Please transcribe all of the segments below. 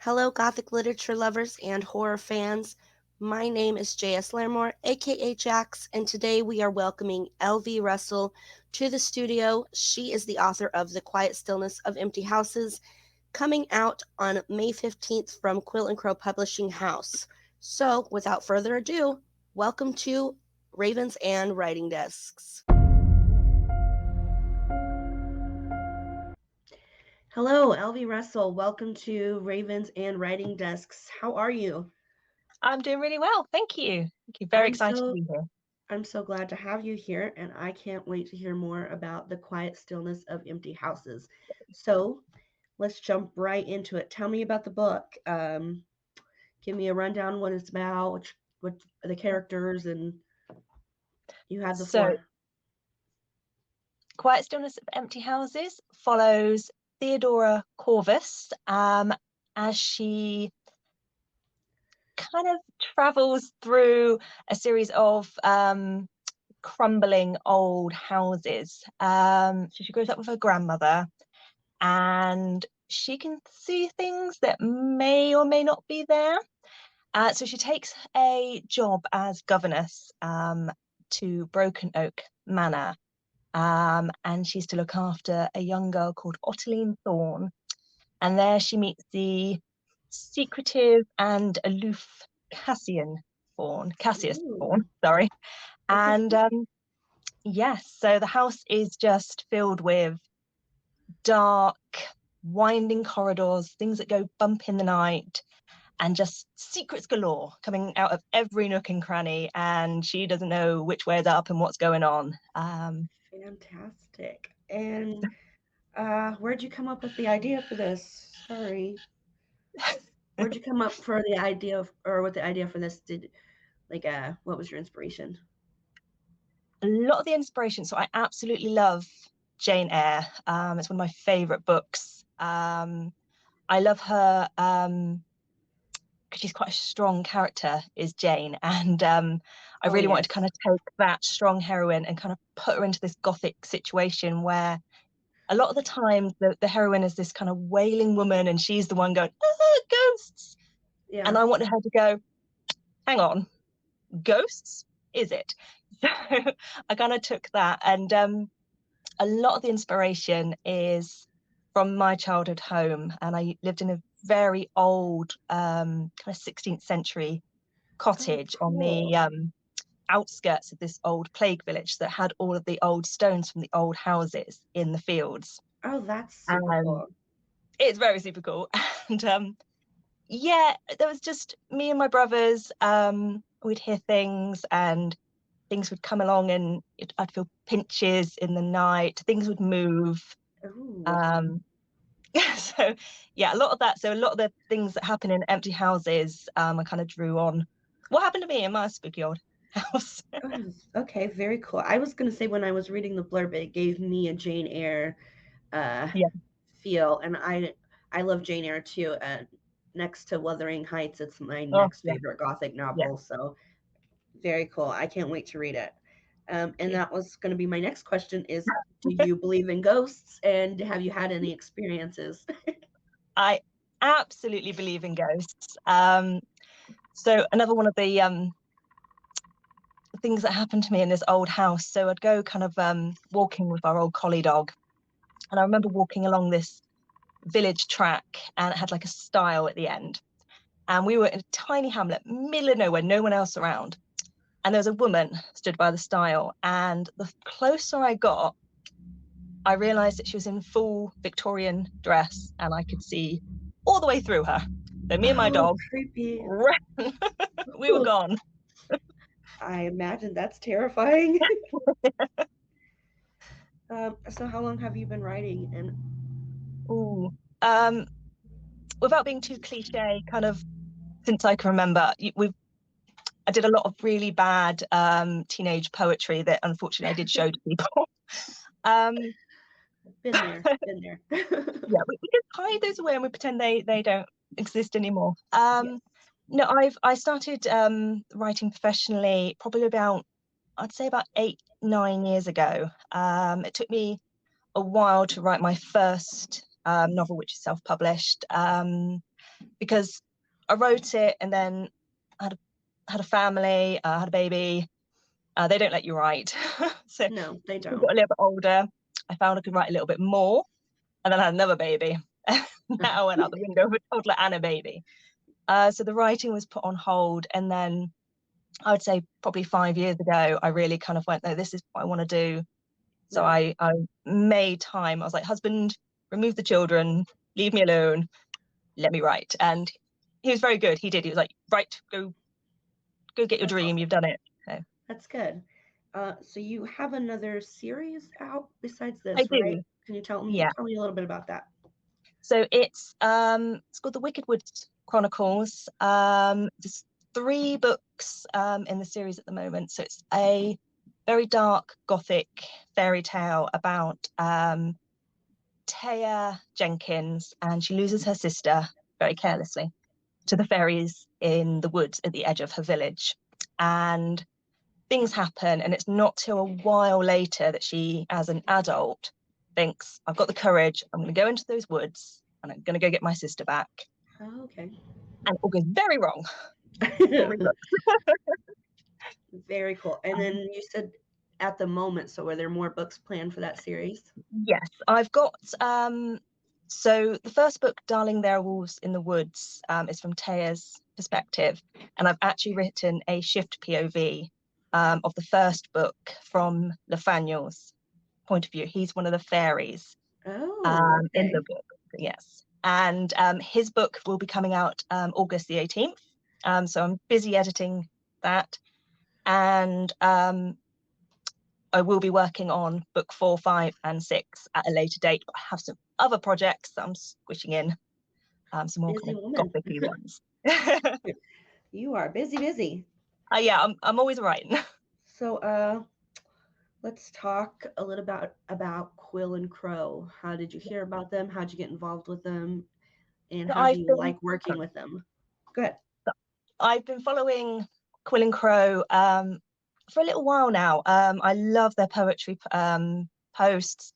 Hello, Gothic literature lovers and horror fans. My name is J.S. Larmore, aka Jax, and today we are welcoming L.V. Russell to the studio. She is the author of The Quiet Stillness of Empty Houses, coming out on May 15th from Quill and Crow Publishing House. So, without further ado, welcome to Ravens and Writing Desks. Hello, L.V. Russell. Welcome to Ravens and Writing Desks. How are you? I'm doing really well. Thank you. Very excited to be here. I'm so glad to have you here, and I can't wait to hear more about The Quiet Stillness of Empty Houses. So let's jump right into it. Tell me about the book. Give me a rundown what it's about, what the characters, and you have the floor. Quiet Stillness of Empty Houses follows Theodora Corvus as she kind of travels through a series of crumbling old houses. So she grows up with her grandmother, and she can see things that may or may not be there. So she takes a job as governess to Broken Oak Manor, and she's to look after a young girl called Ottiline Thorne. And there she meets the secretive and aloof Cassius Thorne, sorry. And yes, so the house is just filled with dark, winding corridors, things that go bump in the night, and just secrets galore coming out of every nook and cranny, and she doesn't know which way is up and what's going on. Fantastic. And where'd you come up with the idea for this? Sorry. Where'd you come up for the idea of, or what the idea for this did, what was your inspiration? A lot of the inspiration, so I absolutely love Jane Eyre. It's one of my favorite books. I love her because she's quite a strong character, is Jane, and I really wanted to kind of take that strong heroine and kind of put her into this gothic situation where a lot of the time the heroine is this kind of wailing woman, and she's the one going, ghosts. Yeah. And I wanted her to go, hang on, ghosts? Is it? So I kind of took that, and a lot of the inspiration is from my childhood home, and I lived in a very old kind of 16th century cottage on the outskirts of this old plague village that had all of the old stones from the old houses in the fields. Oh, that's super cool. It's very super cool. And yeah, there was just me and my brothers. We'd hear things, and things would come along, and I'd feel pinches in the night. Things would move. So yeah, a lot of that. So a lot of the things that happen in empty houses, I kind of drew on what happened to me in my spooky old house. Okay, very cool. I was gonna say, when I was reading the blurb, it gave me a Jane Eyre feel, and I love Jane Eyre too. Next to Wuthering Heights, it's my next favorite Gothic novel. So very cool. I can't wait to read it. And that was going to be my next question is, do you believe in ghosts, and have you had any experiences? I absolutely believe in ghosts. So another one of the things that happened to me in this old house. So I'd go kind of walking with our old collie dog, and I remember walking along this village track, and it had like a stile at the end. And we were in a tiny hamlet, middle of nowhere, no one else around. And there was a woman stood by the stile, and the closer I got, I realized that she was in full Victorian dress, and I could see all the way through her. So me and my dog, creepy. We were gone. I imagine that's terrifying. So how long have you been writing? And without being too cliche, kind of since I can remember, I did a lot of really bad teenage poetry that unfortunately I did show to people. Been there. Yeah, we just hide those away and we pretend they don't exist anymore. No, I started writing professionally probably I'd say about 8-9 years ago. It took me a while to write my first novel, which is self-published. because I wrote it and then I had a family, had a baby. They don't let you write. So No, they we got don't. a little bit older. I found I could write a little bit more, and then I had another baby. That went out the window with a toddler and a baby. So the writing was put on hold, and then I would say probably 5 years ago, I really kind of went, no, this is what I want to do. So Right. I made time. I was like, husband, remove the children, leave me alone, let me write. And he was very good. He did. He was like, right, go get your That's dream. awesome. You've done it. So That's good. So you have another series out besides I this, right? do. Can you Yeah. tell me a little bit about that? So it's called the Wicked Woods Chronicles. There's 3 books in the series at the moment. So it's a very dark gothic fairy tale about Taya Jenkins, and she loses her sister very carelessly to the fairies in the woods at the edge of her village. And things happen, and it's not till a while later that she, as an adult, thinks, I've got the courage, I'm going to go into those woods and I'm going to go get my sister back. Oh, okay. And it all goes very wrong. All rebooks. Very cool. And then you said at the moment, so are there more books planned for that series? Yes, I've got so the first book, Darling, There Are Wolves in the Woods, is from Taya's perspective, and I've actually written a shift POV of the first book from Nathaniel's point of view. He's one of the fairies Oh, in okay. the book, yes. And his book will be coming out August the 18th. So I'm busy editing that. And I will be working on book 4, 5, and 6 at a later date. But I have some other projects that I'm squishing in, some more Busy kind of woman. gothicy ones. You are busy, busy. Yeah, I'm always writing. So, let's talk a little about Quill and Crow. How did you hear about them? How did you get involved with them? And So how do you like working with them? Good. I've been following Quill and Crow for a little while now. I love their poetry posts.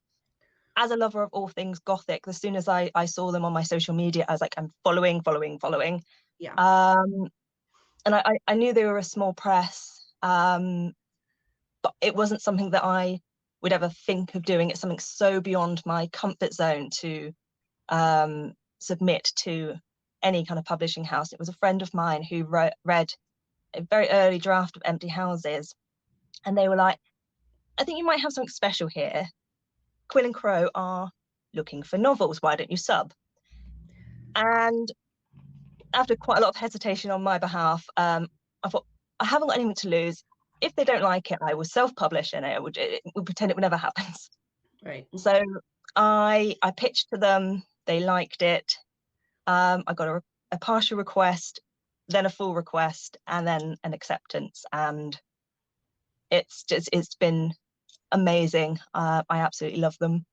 As a lover of all things gothic, as soon as I saw them on my social media, I was like, I'm following, following, following. Yeah. Um, and I knew they were a small press, but it wasn't something that I would ever think of doing. It's something so beyond my comfort zone to submit to any kind of publishing house. It was a friend of mine who read a very early draft of Empty Houses, and they were like, I think you might have something special here. Quill and Crow are looking for novels. Why don't you sub? And after quite a lot of hesitation on my behalf, I thought, I haven't got anything to lose. If they don't like it, I will self-publish, and it would pretend it would never happen. Right. So I pitched to them. They liked it. I got a partial request, then a full request, and then an acceptance. And it's been amazing. I absolutely love them.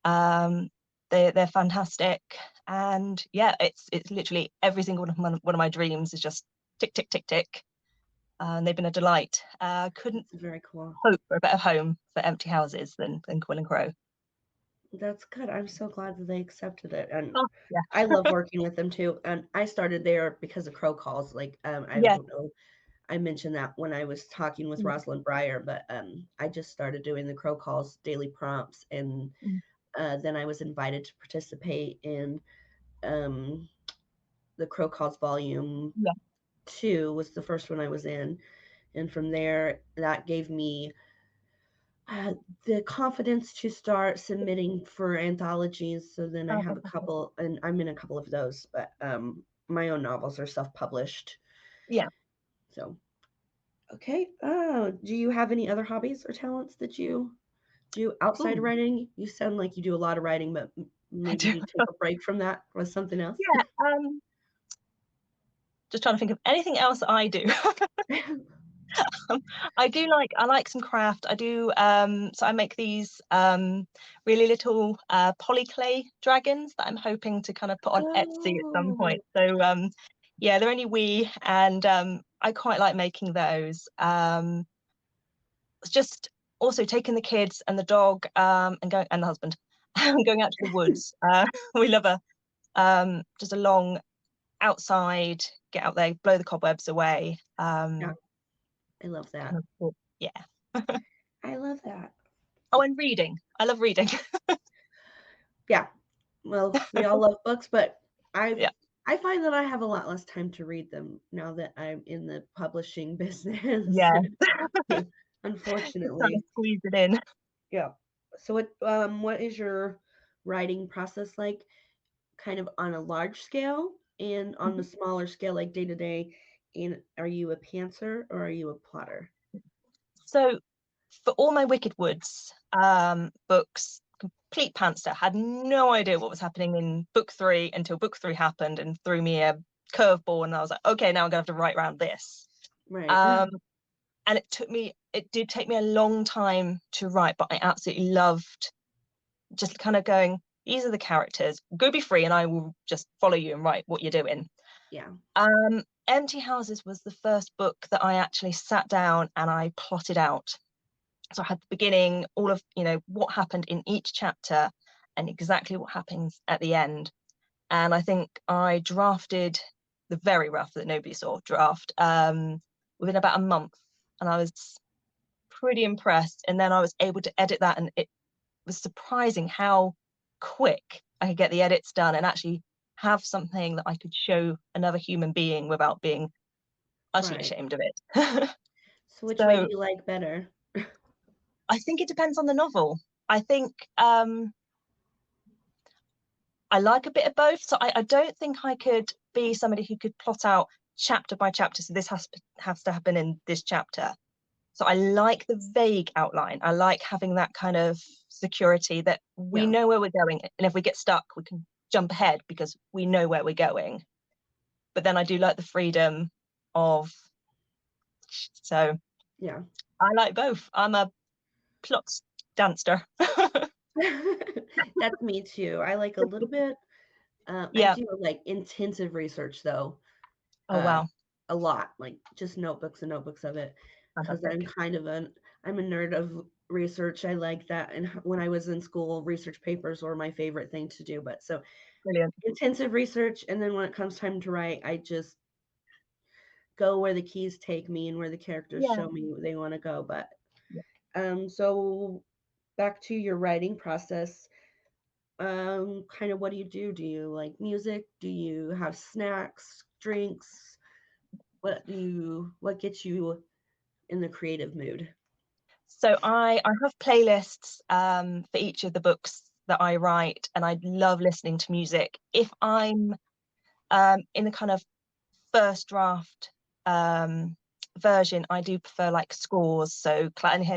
Um, they're fantastic, and yeah, it's literally every single one of my dreams is just tick tick tick tick. And they've been a delight. Couldn't That's very cool. hope for a better home for Empty Houses than Quill and Crow. That's good. I'm so glad that they accepted it. And Oh yeah, I love working with them too. And I started there because of Crow Calls. Like, I yeah. don't know, I mentioned that when I was talking with Mm, Rosalind Breyer, but I just started doing the Crow Calls daily prompts, and mm, then I was invited to participate in um, the Crow Calls Volume yeah. 2 was the first one I was in, and from there that gave me the confidence to start submitting for anthologies. So then I Oh, have a fantastic. couple, and I'm in a couple of those, but my own novels are self-published. Yeah. So okay. Oh, do you have any other hobbies or talents that you do outside of Ooh, writing? You sound like you do a lot of writing, but I maybe do. you take a break from that with something else. Yeah. Just trying to think of anything else that I do. I like some craft. I do so I make these really little poly clay dragons that I'm hoping to kind of put on Etsy at some Oh, point. So yeah, they're only wee, and I quite like making those. It's just also taking the kids and the dog and going and the husband going out to the woods. We love a just a long outside, get out there, blow the cobwebs away. Yeah, I love that. Kind of, yeah. I love that. Oh, and reading. I love reading. Yeah. Well, we all love books, but Yeah. I find that I have a lot less time to read them now that I'm in the publishing business. Yeah. Just trying to Unfortunately. squeeze it in. Yeah. So what is your writing process like kind of on a large scale and on the smaller scale like day to day? And are you a pantser or are you a plotter? So for all my Wicked Woods books, complete pantser, had no idea what was happening in book 3 until book 3 happened and threw me a curveball, and I was like, okay, now I'm gonna have to write around this. Right. Um, and it did take me a long time to write, but I absolutely loved just kind of going, these are the characters, go be free, and I will just follow you and write what you're doing. Yeah. Empty Houses was the first book that I actually sat down and I plotted out. So I had the beginning, all of, what happened in each chapter and exactly what happens at the end. And I think I drafted the very rough that nobody saw draft within about a month. And I was pretty impressed. And then I was able to edit that. And it was surprising how quick I could get the edits done and actually have something that I could show another human being without being utterly Right. ashamed of it. So which way do So you like better? I think it depends on the novel. I think I like a bit of both. So I don't think I could be somebody who could plot out chapter by chapter. So this has to happen in this chapter. So I like the vague outline. I like having that kind of security that we Yeah. know where we're going. And if we get stuck, we can jump ahead because we know where we're going. But then I do like the freedom of, so Yeah. I like both. I'm a plot dancer. That's me too. I like a little bit. I Yeah. do like intensive research though. Oh, Uh, wow. a lot, like just notebooks and notebooks of it, because Fantastic. I'm a nerd of research. I like that, and when I was in school, research papers were my favorite thing to do. But so Brilliant. intensive research, and then when it comes time to write, I just go where the keys take me and where the characters Yeah. show me they want to go. But Yeah. so back to your writing process. Kind of what do you do? Do you like music? Do you have snacks, drinks? What gets you in the creative mood? So I have playlists for each of the books that I write, and I love listening to music. If I'm in the kind of first draft version, I do prefer like scores, so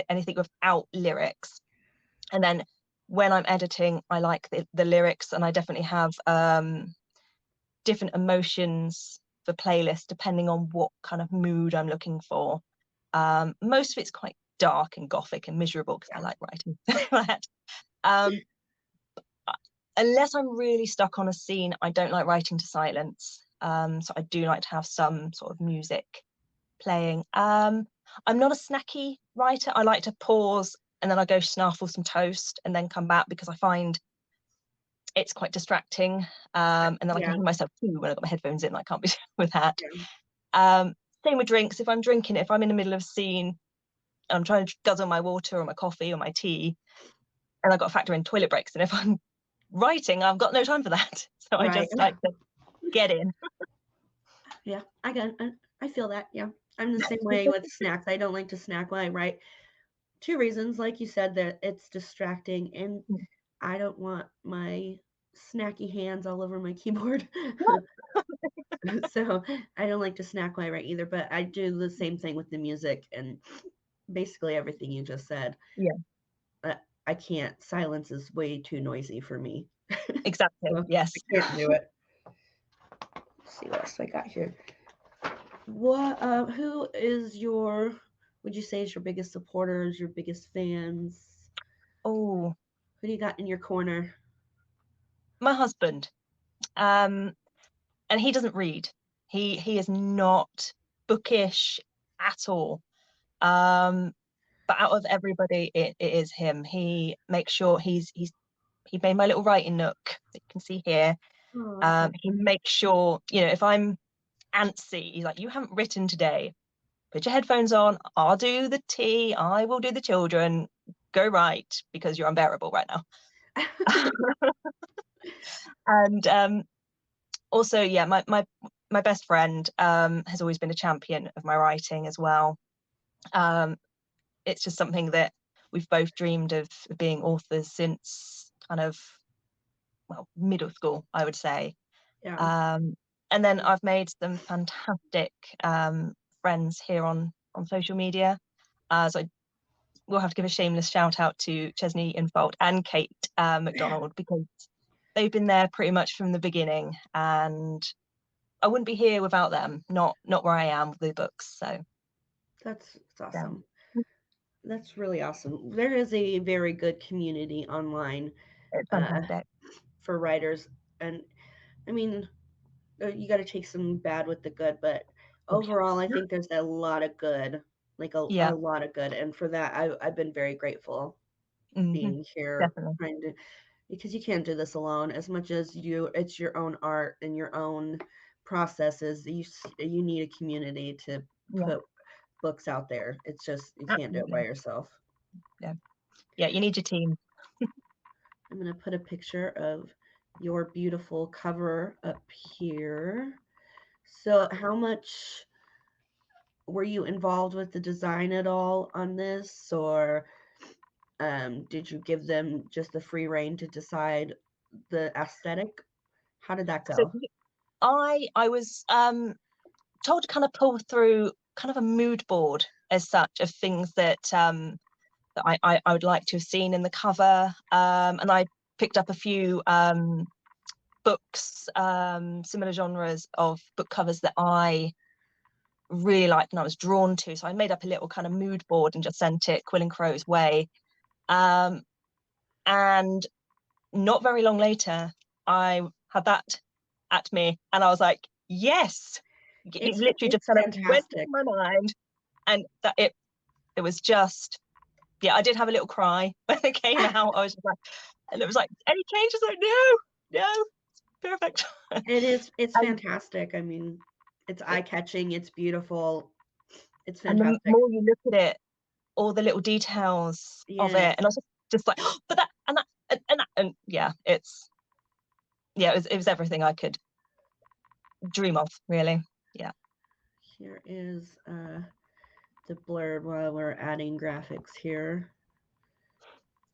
anything without lyrics. And then when I'm editing, I like the lyrics, and I definitely have different emotions for playlists depending on what kind of mood I'm looking for. Most of it's quite dark and gothic and miserable because I Yeah. like writing that. Um, unless I'm really stuck on a scene, I don't like writing to silence. So I do like to have some sort of music playing. I'm not a snacky writer. I like to pause and then I go snaffle some toast and then come back because I find it's quite distracting. And then I can Yeah. hear myself too when I've got my headphones in. I can't be with that. Yeah. Um, Same with drinks. If I'm drinking, if I'm in the middle of a scene, I'm trying to guzzle my water or my coffee or my tea, and I've got to factor in toilet breaks. And if I'm writing, I've got no time for that. So I Right. just like to get in. Yeah. I feel that. Yeah. I'm the same way with snacks. I don't like to snack while I write. Two reasons, like you said, that it's distracting, and I don't want my snacky hands all over my keyboard. So I don't like to snack while I write either. But I do the same thing with the music and basically everything you just said. Yeah, Uh, I can't. Silence is way too noisy for me. exactly. So I Yes. can't do it. Let's see what else I got here. What? Who is your? Would you say is your biggest supporters? Your biggest fans? Oh, Who do you got in your corner? my husband. Um, and he doesn't read. He is not bookish at all. Um, but out of everybody, it is him. He makes sure he made my little writing nook that you can see here. Oh, that's He awesome. makes sure, if I'm antsy, he's like, you haven't written today, put your headphones on, I'll do the tea, I will do the children, go write because you're unbearable right now. And also, yeah, my best friend has always been a champion of my writing as well. Um, it's just something that we've both dreamed of being authors since kind of, well, middle school, I would say. Yeah. Um, and then I've made some fantastic friends here on social media. So we'll have to give a shameless shout out to Chesney Infold and Kate McDonald, because they've been there pretty much from the beginning, and I wouldn't be here without them. Not where I am with the books. So That's yeah, awesome. That's really awesome. There is a very good community online it's uh, fantastic. for writers, and I mean, you got to take some bad with the good, but Oh overall, I think there's a lot of good, like a yeah, lot of good, and for that, I've been very grateful hmm, being here, definitely. trying to, because you can't do this alone. As much as it's your own art and your own processes. You need a community to Yeah, put books out there. It's just you can't do it by absolutely. yourself. Yeah, yeah. You need your team. I'm gonna put a picture of your beautiful cover up here. So, how much were you involved with the design at all on this, or did you give them just the free reign to decide the aesthetic? How did that So go? I was told to kind of pull through kind of a mood board as such of things that I would like to have seen in the cover. And I picked up a few books, similar genres of book covers that I really liked and I was drawn to. So I made up a little kind of mood board and just sent it Quill and Crow's way. Um, and not very long later, I had that at me, and I was like, yes. It literally just It's kind of went into fantastic. my mind, and that it was just, yeah, I did have a little cry when it came out. I was just like, and it was like, any changes? Like, no, no, perfect. It's And fantastic. I mean, it's it, eye catching. It's beautiful. It's and the fantastic. more you look at it, all the little details of it, Yes. and I was just like, oh, but that and that and that, and yeah, it was everything I could dream of, really. Yeah, Here is the blurb while we're adding graphics here.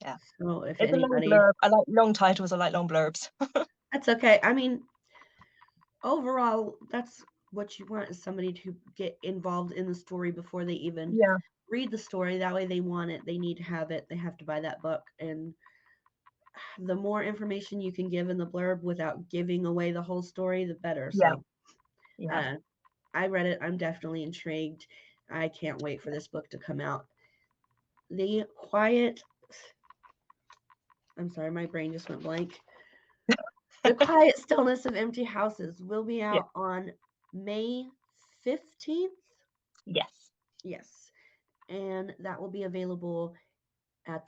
yeah. So if It's a long anybody, blurb. I like long titles. I like long blurbs. that's okay. I mean, overall, that's what you want is somebody to get involved in the story before they even Yeah, read the story. That way they want it. They need to have it. They have to buy that book. And the more information you can give in the blurb without giving away the whole story, the better. yeah, So yeah. uh, I read it. I'm definitely intrigued. I can't wait for this book to come out. The Quiet, I'm sorry, my brain just went blank. The Quiet Stillness of Empty Houses will be Yeah. out on May 15th. Yes. Yes. And that will be available at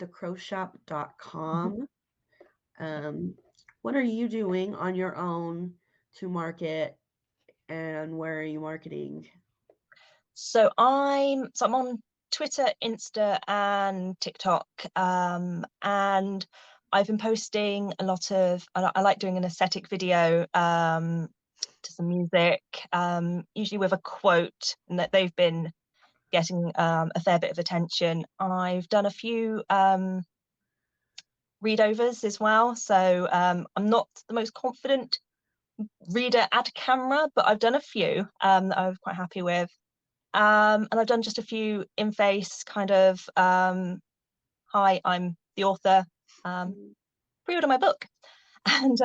Mhm. thecrowshop.com. Um, what are you doing on your own to market and where are you marketing? So I'm on Twitter, Insta, and TikTok, and I've been posting a lot of. I like doing an aesthetic video to some music, usually with a quote, and that they've been getting a fair bit of attention. I've done a few readovers as well, so I'm not the most confident reader at camera, but I've done a few that I was quite happy with. And I've done just a few in face kind of, hi, I'm the author, Mm, pre-order my book. And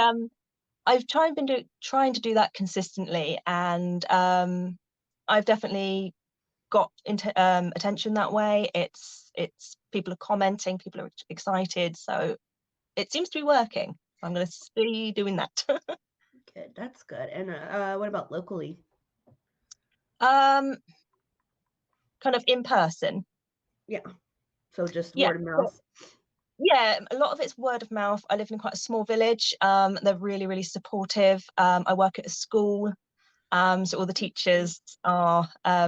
I've trying to do that consistently, and I've definitely got into attention that way. It's people are commenting, people are excited, so it seems to be working. I'm going to be doing that. good. That's good. And what about locally? um, Kind of in person. Yeah. So just Yeah. word of So mouth. Yeah, a lot of it's word of mouth. I live in quite a small village. They're really, really supportive. I work at a school, so all the teachers are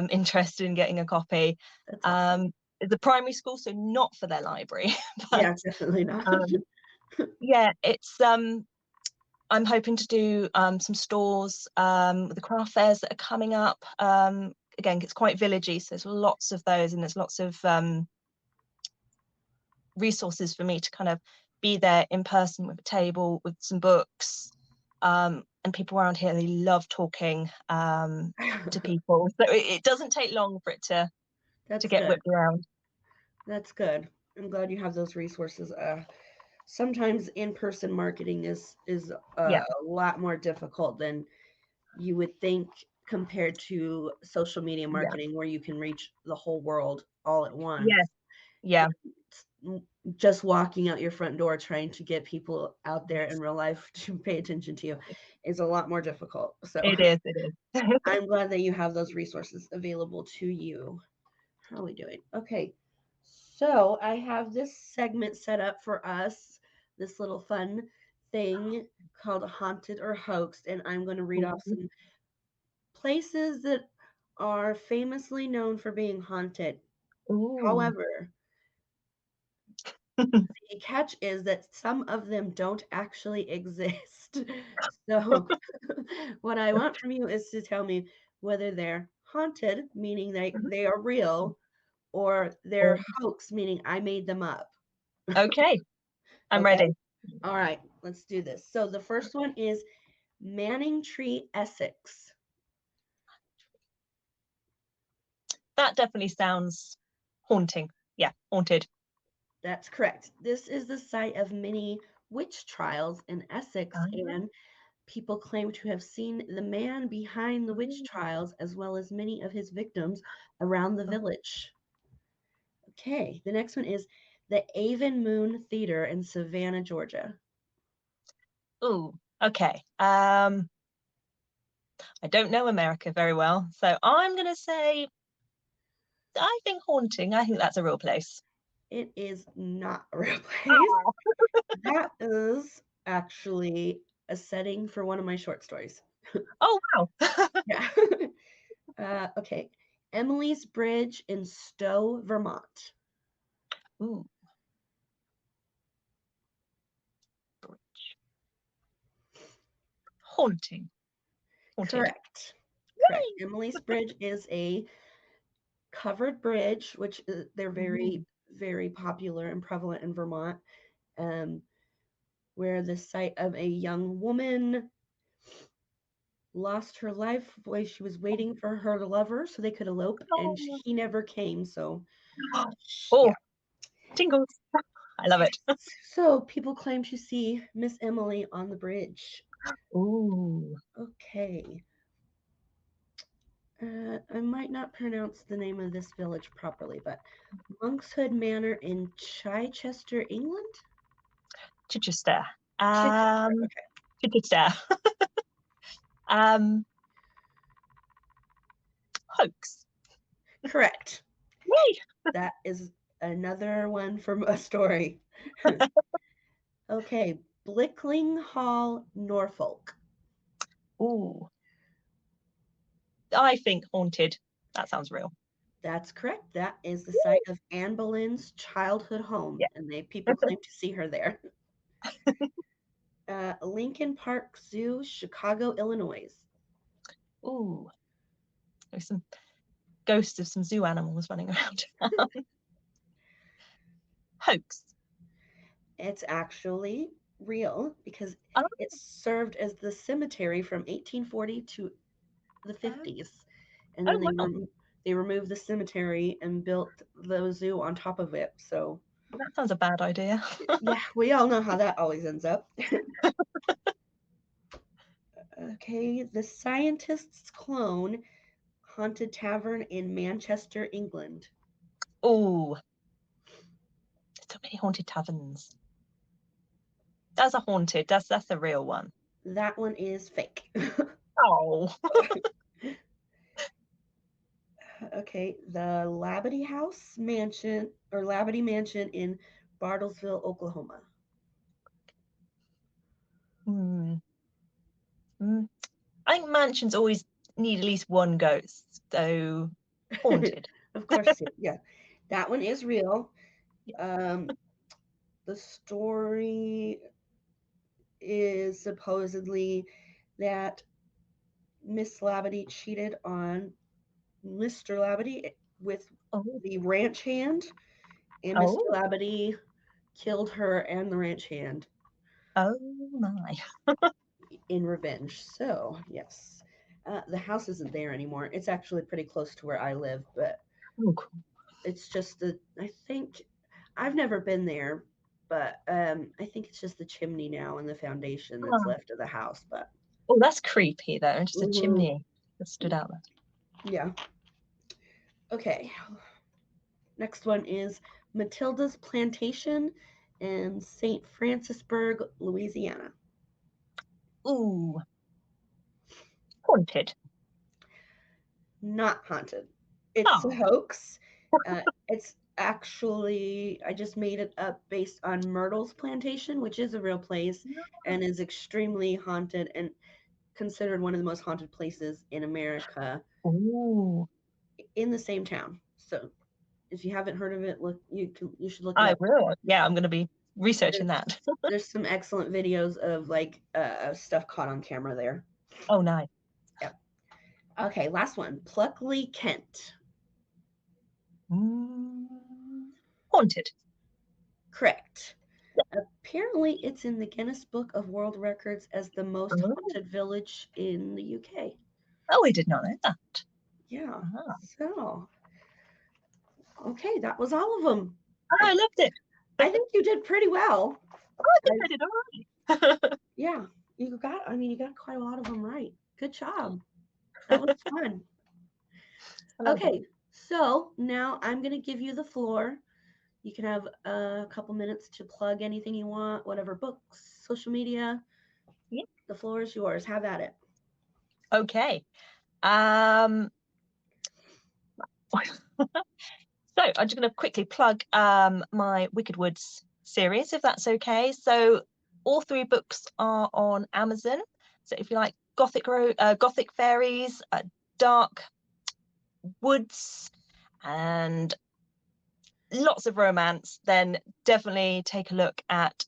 interested in getting a copy. That's awesome. Um, the primary school, so not for their library, but Yeah, definitely not. um, yeah, it's I'm hoping to do some stores with the craft fairs that are coming up. Again, it's quite villagey, so there's lots of those, and there's lots of resources for me to kind of be there in person with a table with some books. And people around here, they love talking to people, so it doesn't take long for it to That's get good. whipped around. That's good. I'm glad you have those resources. Sometimes in-person marketing is Yeah, a lot more difficult than you would think compared to social media yeah, marketing where you can reach the whole world all at yeah, once. yeah. Just walking out your front door trying to get people out there in real life to pay attention to you is a lot more difficult. So It is, it is. I'm glad that you have those resources available to you. How are we doing? Okay. So I have this segment set up for us, this little fun thing called Haunted or Hoaxed, and I'm going to read off Ooh. some places that are famously known for being haunted. Ooh. However, the catch is that some of them don't actually exist. So, what I want from you is to tell me whether they're haunted, meaning they are real, or they're Oh, hoax, meaning I made them up. okay, I'm Okay. ready. All right. Let's do this. So, the first one is Manning Tree, Essex. That definitely sounds haunting. Yeah, haunted. That's correct. This is the site of many witch trials in Essex, Ah. and people claim to have seen the man behind the witch trials as well as many of his victims around the village. Okay, the next one is the Avon Moon Theater in Savannah, Georgia. Ooh, okay. I don't know America very well, so I'm gonna say I think haunting. I think that's a real place. It is not a real place. Oh, That is actually a setting for one of my short stories. oh wow. Yeah. Okay. Emily's Bridge in Stowe, Vermont. Ooh, haunting. Haunted. Correct. Correct. Yay! Emily's Bridge is a covered bridge, which they're very, Ooh. very popular and prevalent in Vermont, um, where the site of a young woman lost her life while she was waiting for her lover so they could elope, and Oh, he never came. So, yeah. oh, tingles. I love it. So people claim to see Miss Emily on the bridge. Ooh. Okay. I might not pronounce the name of this village properly, but Monkshood Manor in Chichester, England? Chichester. Chichester. Um, Okay. Chichester. Um, Hoax. Correct. Yay! That is another one from a story. Okay. Blickling Hall, Norfolk. Ooh, I think haunted. That sounds real. That's correct. That is the site of Anne Boleyn's childhood home, Yeah. and they people claim to see her there. Lincoln Park Zoo, Chicago, Illinois. Ooh, there's some ghosts of some zoo animals running around. Hoax. It's actually real because Oh, it served as the cemetery from 1840 to the 50s, and oh then wow. they removed the cemetery and built the zoo on top of it. So That sounds a bad idea. yeah, we all know how that always ends up. Okay, the scientist's clone haunted tavern in Manchester, England. Ooh, so many haunted taverns. That's a haunted. That's a real one. That one is fake. Oh. Okay, the Labadie House Mansion or Labadie Mansion in Bartlesville, Oklahoma. Hmm. Mm. I think mansions always need at least one ghost, so haunted. Of course, yeah. That one is real. Yeah. Um, the story is supposedly that Miss Labadie cheated on Mr. Labadie with Oh, the ranch hand, and Mr. oh, Labadie killed her and the ranch hand oh my. in revenge. So, yes. The house isn't there anymore. It's actually pretty close to where I live, but Oh, cool. it's just I think I've never been there, but I think it's just the chimney now and the foundation that's Ah. left of the house. But Oh, that's creepy though. Just a mhm, chimney that stood out there. yeah. Okay. Next one is Matilda's Plantation in St. Francisburg, Louisiana. Ooh, haunted. Not haunted. It's a Oh, hoax. It's actually, I just made it up based on Myrtle's Plantation, which is a real place and is extremely haunted and considered one of the most haunted places in America ooh, in the same town. So if you haven't heard of it, you should look it I up. will. Yeah, I'm going to be researching There's that. there's some excellent videos of like stuff caught on camera there. Oh, nice. Yep. Okay, last one. Pluckley, Kent. Mm, haunted. Correct. Apparently, it's in the Guinness Book of World Records as the most Oh, haunted village in the UK. oh, I did not know that. Yeah. Ah, So, okay, that was all of them. I loved it. I think you did pretty well. Oh, I think I, I did all right. yeah, you got quite a lot of them right. Good job. That was fun. I loved it. Okay, so now I'm going to give you the floor. You can have a couple minutes to plug anything you want, whatever books, social media. Yeah. The floor is yours. Have at it. Okay. Um, so I'm just going to quickly plug my Wicked Woods series, if that's okay. So all three books are on Amazon. So if you like gothic fairies, dark woods, and lots of romance, then definitely take a look at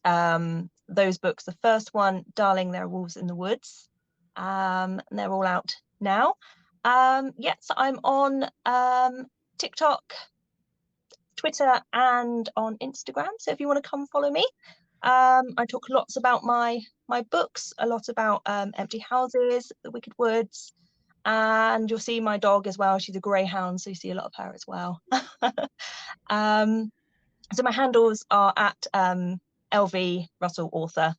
those books. The first one, Darling, There Are Wolves in the Woods. And they're all out now. Yes, I'm on TikTok, Twitter, and on Instagram. So if you want to come follow me, I talk lots about my books, a lot about Empty Houses, The Wicked Woods, and you'll see my dog as well. She's a greyhound, so you see a lot of her as well. um, so my handles are at LV Russell Author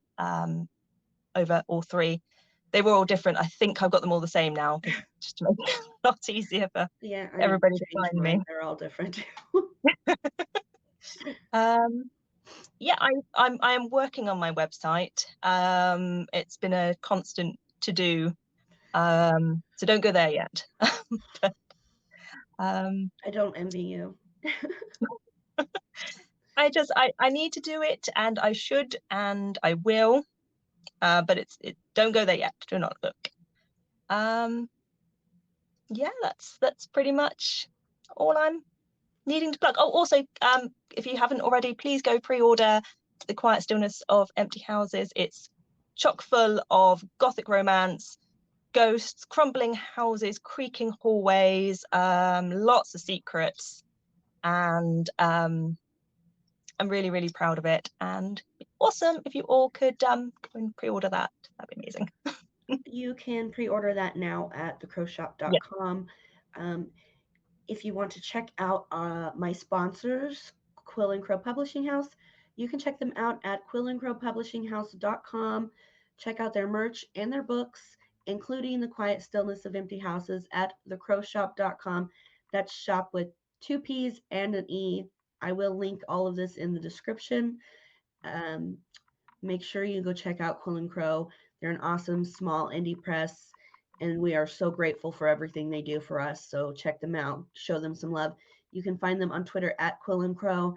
over all three. They were all different. I think I've got them all the same now, just to make it a lot easier for Yeah, I need everybody to to change find me. mine. They're all different. Um, yeah, I am working on my website. It's been a constant to do. So don't go there yet. But, um, I don't envy you. I need to do it, and I should, and I will. But it don't go there yet. Do not look. Um, yeah, that's pretty much all I'm needing to plug. Oh, also, if you haven't already, please go pre-order The Quiet Stillness of Empty Houses. It's chock full of gothic romance, ghosts, crumbling houses, creaking hallways, lots of secrets, and I'm really, really proud of it. And awesome if you all could go and pre-order that. That'd be amazing. You can pre-order that now at Yeah. thecrowshop.com. Um, if you want to check out my sponsors, Quill and Crow Publishing House, you can check them out at quillandcrowpublishinghouse.com. Check out their merch and their books, including The Quiet Stillness of Empty Houses at thecrowshop.com. That's shop with two P's and an E. I will link all of this in the description. Um, make sure you go check out Quill and Crow. They're an awesome small indie press, and we are so grateful for everything they do for us. So check them out, show them some love. You can find them on Twitter at Quill and Crow.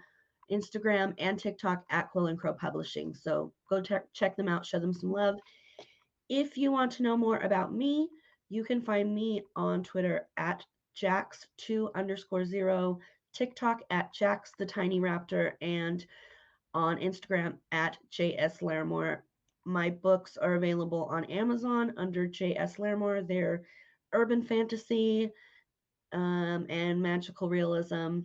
Instagram, and TikTok at Quill and Crow Publishing. So go check them out, show them some love. If you want to know more about me, you can find me on Twitter at Jax2_0, TikTok at Jax the Tiny Raptor, and on Instagram at JS Larmore. My books are available on Amazon under JS Larmore. They're urban fantasy and magical realism,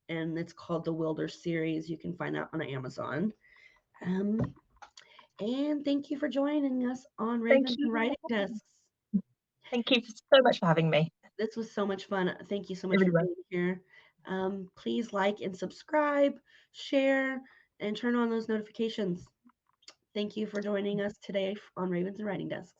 and it's called the Wilder series. You can find that on Amazon. Um, and thank you for joining us on Thank Ravens you. and Writing Desks. Thank you so much for having me. This was so much fun. Thank you so It much really for was. being here. Please like and subscribe, share, and turn on those notifications. Thank you for joining us today on Ravens and Writing Desks.